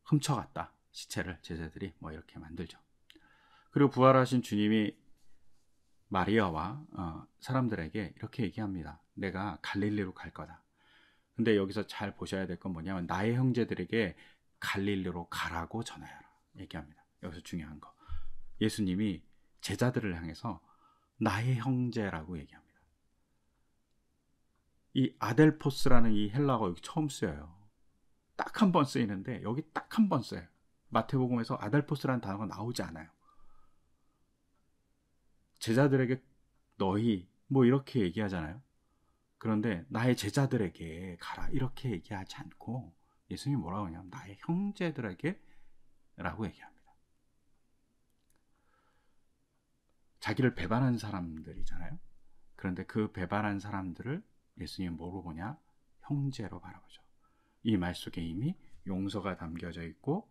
훔쳐갔다, 시체를 제자들이 이렇게 만들죠. 그리고 부활하신 주님이 마리아와 사람들에게 이렇게 얘기합니다. 내가 갈릴리로 갈 거다. 근데 여기서 잘 보셔야 될 건 뭐냐면 나의 형제들에게 갈릴리로 가라고 전하여라 얘기합니다. 여기서 중요한 거, 예수님이 제자들을 향해서 나의 형제라고 얘기합니다. 이 아델포스라는 이 헬라어가 여기 처음 쓰여요. 딱 한 번 쓰이는데 여기 딱 한 번 써요. 마태복음에서 아델포스라는 단어가 나오지 않아요. 제자들에게 너희 이렇게 얘기하잖아요. 그런데 나의 제자들에게 가라 이렇게 얘기하지 않고 예수님이 뭐라고 하냐면 나의 형제들에게 라고 얘기합니다. 자기를 배반한 사람들이잖아요. 그런데 그 배반한 사람들을 예수님은 뭐로 보냐? 형제로 바라보죠. 이 말 속에 이미 용서가 담겨져 있고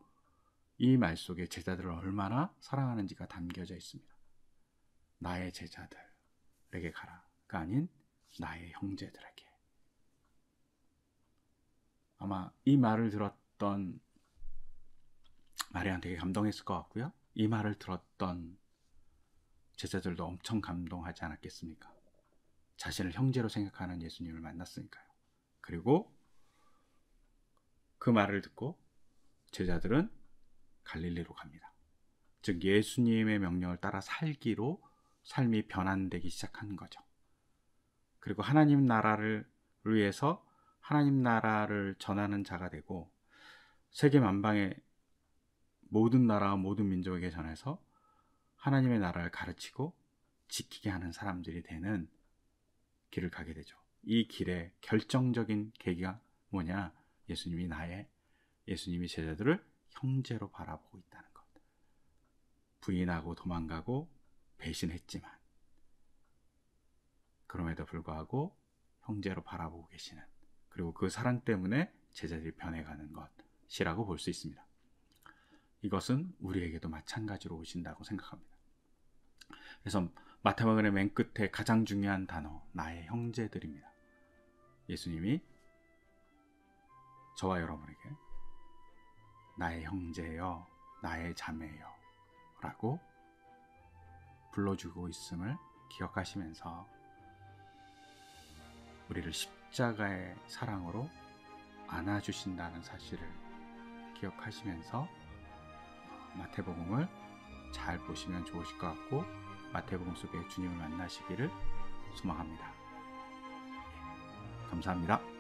이 말 속에 제자들을 얼마나 사랑하는지가 담겨져 있습니다. 나의 제자들에게 가라가 아닌 나의 형제들에게. 아마 이 말을 들었던 마리아는 되게 감동했을 것 같고요. 이 말을 들었던 제자들도 엄청 감동하지 않았겠습니까? 자신을 형제로 생각하는 예수님을 만났으니까요. 그리고 그 말을 듣고 제자들은 갈릴리로 갑니다. 즉 예수님의 명령을 따라 살기로 삶이 변환되기 시작한 거죠. 그리고 하나님 나라를 위해서 하나님 나라를 전하는 자가 되고 세계 만방의 모든 나라와 모든 민족에게 전해서 하나님의 나라를 가르치고 지키게 하는 사람들이 되는 길을 가게 되죠. 이 길의 결정적인 계기가 뭐냐? 예수님이 제자들을 형제로 바라보고 있다는 것. 부인하고 도망가고 배신했지만 그럼에도 불구하고 형제로 바라보고 계시는, 그리고 그 사랑 때문에 제자들이 변해가는 것이라고 볼 수 있습니다. 이것은 우리에게도 마찬가지로 오신다고 생각합니다. 그래서 마태복음의 맨 끝에 가장 중요한 단어, 나의 형제들입니다. 예수님이 저와 여러분에게 나의 형제여, 나의 자매여 라고 불러주고 있음을 기억하시면서 우리를 십자가의 사랑으로 안아주신다는 사실을 기억하시면서 마태복음을 잘 보시면 좋으실 것 같고, 마태복음 속에 주님을 만나시기를 소망합니다. 감사합니다.